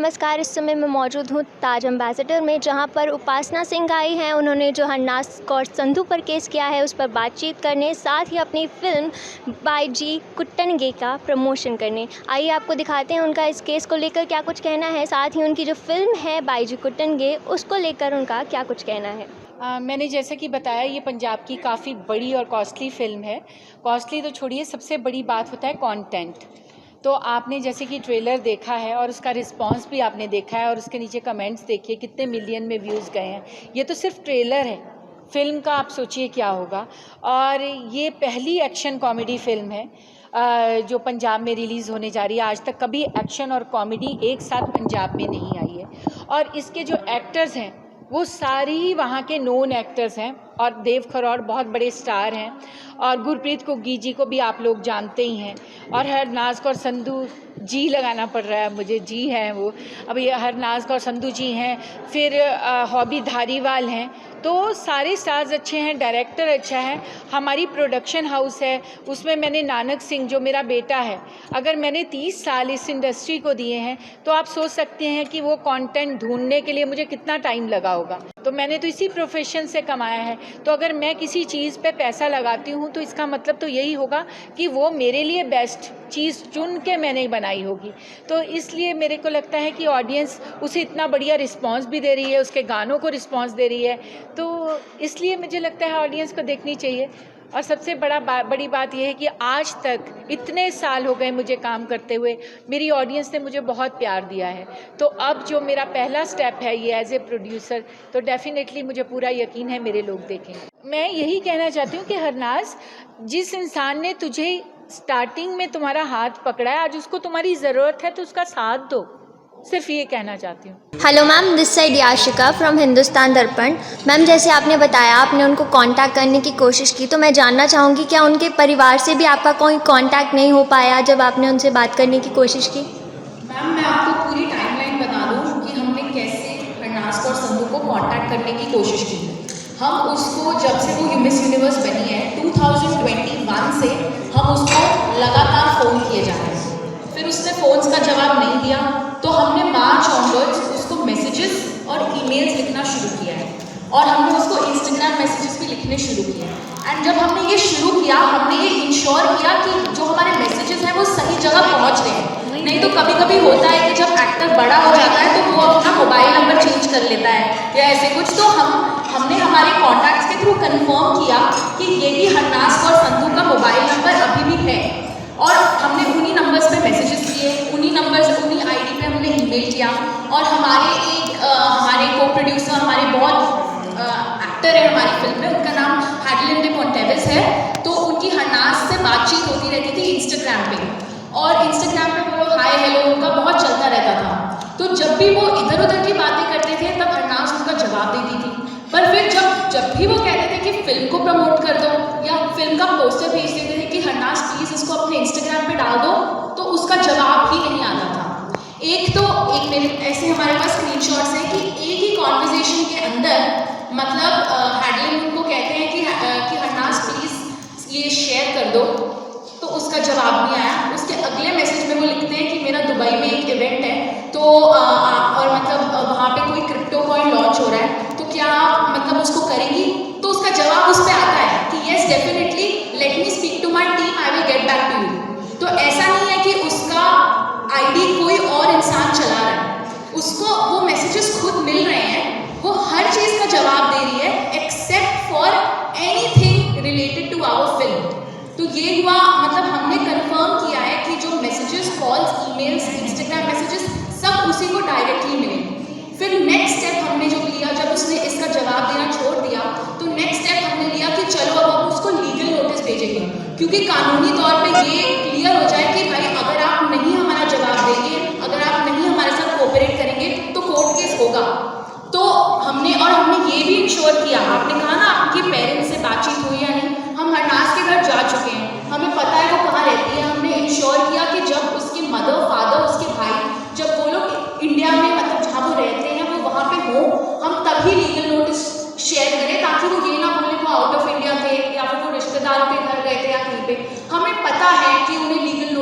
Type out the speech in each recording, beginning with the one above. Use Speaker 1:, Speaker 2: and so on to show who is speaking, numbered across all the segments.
Speaker 1: नमस्कार। इस समय मैं मौजूद हूँ ताज एम्बेसडर में, जहाँ पर उपासना सिंह आई हैं। उन्होंने जो हरनाज कौर संधू पर केस किया है उस पर बातचीत करने, साथ ही अपनी फ़िल्म बाईजी कुट्टनगे का प्रमोशन करने। आइए आपको दिखाते हैं उनका इस केस को लेकर क्या कुछ कहना है, साथ ही उनकी जो फ़िल्म है बाईजी कुट्टनगे उसको लेकर उनका क्या कुछ कहना है।
Speaker 2: मैंने जैसे कि बताया, ये पंजाब की काफ़ी बड़ी और कॉस्टली फ़िल्म है। कॉस्टली तो छोड़िए, सबसे बड़ी बात होता है कंटेंट। तो आपने जैसे कि ट्रेलर देखा है और उसका रिस्पांस भी आपने देखा है और उसके नीचे कमेंट्स देखिए कितने मिलियन में व्यूज़ गए हैं। ये तो सिर्फ ट्रेलर है, फ़िल्म का आप सोचिए क्या होगा। और ये पहली एक्शन कॉमेडी फ़िल्म है जो पंजाब में रिलीज़ होने जा रही है। आज तक कभी एक्शन और कॉमेडी एक साथ पंजाब में नहीं आई है। और इसके जो एक्टर्स हैं वो सारी ही वहाँ के नोन एक्टर्स हैं और देव खरौड़ बहुत बड़े स्टार हैं और गुरप्रीत कुग्गी जी को भी आप लोग जानते ही हैं। और हरनाज कौर संधू जी लगाना पड़ रहा है मुझे, जी हैं वो। अब ये हरनाज कौर संधू जी हैं, फिर हॉबी धारीवाल हैं। तो सारे स्टार्स अच्छे हैं, डायरेक्टर अच्छा है। हमारी प्रोडक्शन हाउस है, उसमें मैंने नानक सिंह जो मेरा बेटा है, अगर मैंने 30 साल इस इंडस्ट्री को दिए हैं तो आप सोच सकते हैं कि वो कंटेंट ढूंढने के लिए मुझे कितना टाइम लगा होगा। तो मैंने तो इसी प्रोफेशन से कमाया है। तो अगर मैं किसी चीज़ पे पैसा लगाती हूँ तो इसका मतलब तो यही होगा कि वो मेरे लिए बेस्ट चीज़ चुन के मैंने बनाई होगी। तो इसलिए मेरे को लगता है कि ऑडियंस उसे इतना बढ़िया रिस्पांस भी दे रही है, उसके गानों को रिस्पांस दे रही है। तो इसलिए मुझे लगता है ऑडियंस को देखनी चाहिए। और सबसे बड़ी बात यह है कि आज तक इतने साल हो गए मुझे काम करते हुए, मेरी ऑडियंस ने मुझे बहुत प्यार दिया है। तो अब जो मेरा पहला स्टेप है ये एज ए प्रोड्यूसर, तो डेफिनेटली मुझे पूरा यकीन है मेरे लोग देखेंगे। मैं यही कहना चाहती हूँ कि हरनाज, जिस इंसान ने तुझे स्टार्टिंग में तुम्हारा हाथ पकड़ा है, आज उसको तुम्हारी ज़रूरत है तो उसका साथ दो। सिर्फ ये कहना चाहती हूँ।
Speaker 1: Hello ma'am, this side Yashika from Hindustan दर्पण। मैम, जैसे आपने बताया आपने उनको कांटेक्ट करने की कोशिश की, तो मैं जानना चाहूँगी क्या उनके परिवार से भी आपका कोई कांटेक्ट नहीं हो पाया जब आपने उनसे बात करने की कोशिश की?
Speaker 3: मैम, मैं आपको पूरी टाइमलाइन बता दूं कि हमने कैसे हरनाज कौर संधू को कांटेक्ट करने की कोशिश की। हम उसको, जब से वो मिस यूनिवर्स बनी है 2021 से, हम उसको लगातार फ़ोन किए जा रहे हैं। फिर उसने फ़ोन्स का जवाब नहीं दिया तो हमने मार्च ऑनवर्ड्स उसको मैसेजेस और ईमेल्स लिखना शुरू किया है और हमने उसको इंस्टाग्राम मैसेजेस भी लिखने शुरू किए। एंड जब हमने ये शुरू किया, हमने ये इंश्योर किया कि जो हमारे मैसेजेस हैं वो सही जगह पहुंच रहे हैं। नहीं तो कभी कभी होता है कि जब एक्टर बड़ा हो जाता है तो वो अपना मोबाइल नंबर चेंज कर लेता है या ऐसे कुछ। तो हमने हमारे कॉन्टैक्ट्स के थ्रू कंफर्म किया कि यही हरनाज कौर संधू का मोबाइल नंबर अभी भी है और हमने उन्हीं नंबर्स पे मैसेजेस किए, उन्हीं आईडी पे हमने ईमेल किया। और हमारे को प्रोड्यूसर, हमारे बहुत एक्टर है हमारी फिल्म में, उनका नाम हैडलिन डे पोंटेविस है। तो उनकी हरनाज से बातचीत होती रहती थी इंस्टाग्राम पे, और इंस्टाग्राम पे वो लोग हाय हेलो उनका बहुत चलता रहता था। तो जब भी वो इधर उधर की बातें करते थे तब हरनाज उनका जवाब देती थी। पर फिर जब भी वो कहते थे कि फिल्म को प्रमोट कर दो या फिल्म का पोस्टर भेज देते थे कि हरनाज प्लीज़ इसको अपने इंस्टाग्राम पे डाल दो, तो उसका जवाब ही नहीं आता था। एक मेरे ऐसे हमारे पास स्क्रीनशॉट्स हैं कि एक ही कॉन्वर्जेशन के अंदर, मतलब हैडलिन उनको कहते हैं कि हरनाज प्लीज़ ये शेयर कर दो, तो उसका जवाब नहीं आया। उसके अगले मैसेज में वो लिखते हैं कि मेरा दुबई में एक इवेंट है तो और मतलब वहाँ पे कोई क्रिप्टो कॉइन लॉन्च हो रहा है, तो क्या आप मतलब उसको करेंगी? तो उसका जवाब उस पर आता है कि yes definitely, let me speak to my team, I will get back to you. तो ऐसा नहीं है कि उसका आईडी कोई और इंसान चला रहा है, उसको वो मैसेजेस खुद मिल रहे हैं, वो हर चीज़ का जवाब दे रही है except for anything related to our film. तो ये हुआ, मतलब हमने कंफर्म किया है कि जो messages, calls, emails, Instagram messages सब उसी को डायरेक्टली मिले। फिर नेक्स्ट स्टेप हमने जो लिया, जब उसने इसका जवाब देना छोड़ दिया, तो नेक्स्ट स्टेप हमने लिया कि चलो अब हम उसको लीगल नोटिस भेजेंगे, क्योंकि कानूनी तौर पे ये क्लियर हो जाए कि भाई अगर आप नहीं हमारा जवाब देंगे, अगर आप नहीं हमारे साथ कोऑपरेट करेंगे तो कोर्ट केस होगा। तो हमने ये भी इंश्योर किया, आपने कहा ना आपके पेरेंट्स से बातचीत हुई या नहीं, हम हरनाज के घर जा चुके हैं, हमें पता है वो कहाँ रहती है। हमने इंश्योर किया कि जब उसके मदर, फादर, उसके भाई, जब वो लोग इंडिया में, मतलब जहाँ वो रहते हैं वो वहाँ पे हो, हम तभी लीगल नोटिस शेयर करें, ताकि वो ये ना बोले वो आउट ऑफ इंडिया थे या फिर वो रिश्तेदारों के घर गए थे या कहीं पे। हमें पता है कि उन्हें लीगल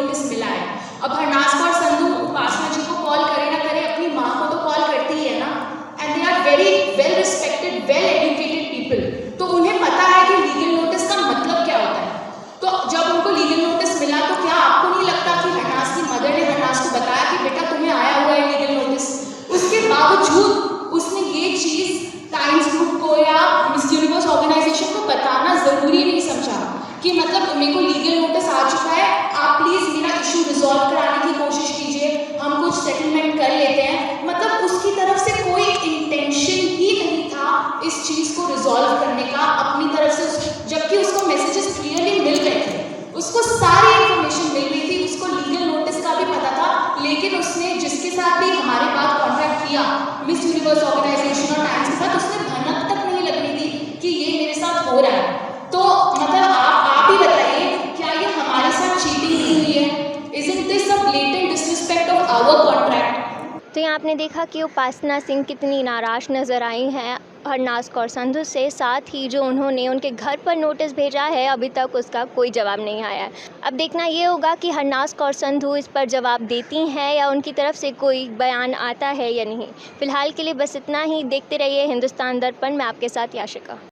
Speaker 3: हो रहा है। तो मतलब आप ही बताइए, क्या ये हमारे साथ चीटिंग नहीं हुई है? Isn't this a blatant disrespect of our contract?
Speaker 1: तो यहाँ आपने देखा कि उपासना सिंह कितनी नाराज़ नज़र आई हैं हरनाज़ कौर संधू से, साथ ही जो उन्होंने उनके घर पर नोटिस भेजा है अभी तक उसका कोई जवाब नहीं आया है। अब देखना ये होगा कि हरनाज़ कौर संधू इस पर जवाब देती हैं या उनकी तरफ से कोई बयान आता है या नहीं। फ़िलहाल के लिए बस इतना ही। देखते रहिए हिंदुस्तान दर्पण, मैं आपके साथ याशिका।